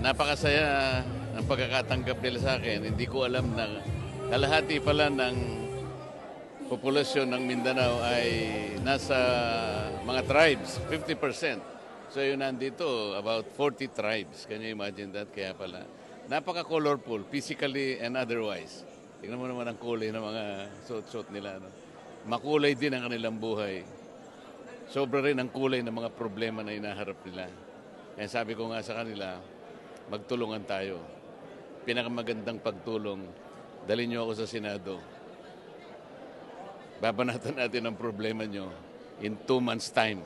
Napakasaya ang pagkakatanggap nila sa akin. Hindi ko alam na kalahati pala ng populasyon ng Mindanao ay nasa mga tribes, 50%. So yun nandito, about 40 tribes. Can you imagine that? Kaya pala, napaka-colorful, physically and otherwise. Tingnan mo naman ang kulay ng mga suot-suot nila. No? Makulay din ang kanilang buhay. Sobra rin ang kulay ng mga problema na inaharap nila. Kaya sabi ko nga sa kanila, magtulungan tayo. Pinakamagandang pagtulong, dalhin niyo ako sa Senado. Babanatan natin ang problema nyo in 2 months' time.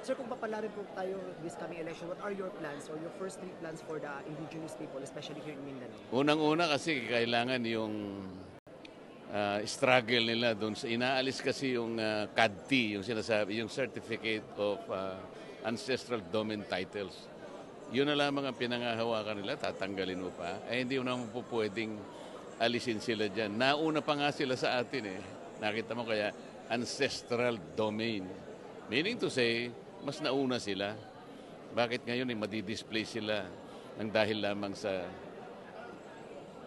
Sir, kung papalarin po tayo this coming election, what are your plans or your first 3 plans for the indigenous people, especially here in Mindanao? Unang-una kasi kailangan yung struggle nila doon. Inaalis kasi yung CADT, yung sinasabi, yung Certificate of Ancestral Domain Titles. Yun na lamang ang pinangahawakan nila, tatanggalin mo pa. Hindi mo naman po pwedeng alisin sila dyan. Nauna pa nga sila sa atin eh. Nakita mo kaya ancestral domain. Meaning to say, mas nauna sila. Bakit ngayon madidisplay sila ng dahil lamang sa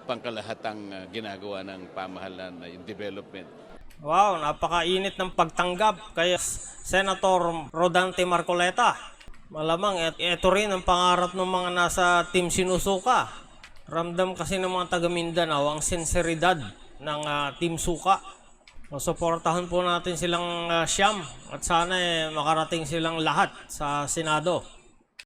pangkalahatang ginagawa ng pamahalaan na yung development. Wow, napakainit ng pagtanggap kay Senator Rodante Marcoleta. Malamang ito rin ang pangarap ng mga nasa Team Sinusuka. Ramdam kasi ng mga taga Mindanao ang sinseridad ng Team Suka. Suportahan po natin silang siyam at sana makarating silang lahat sa Senado.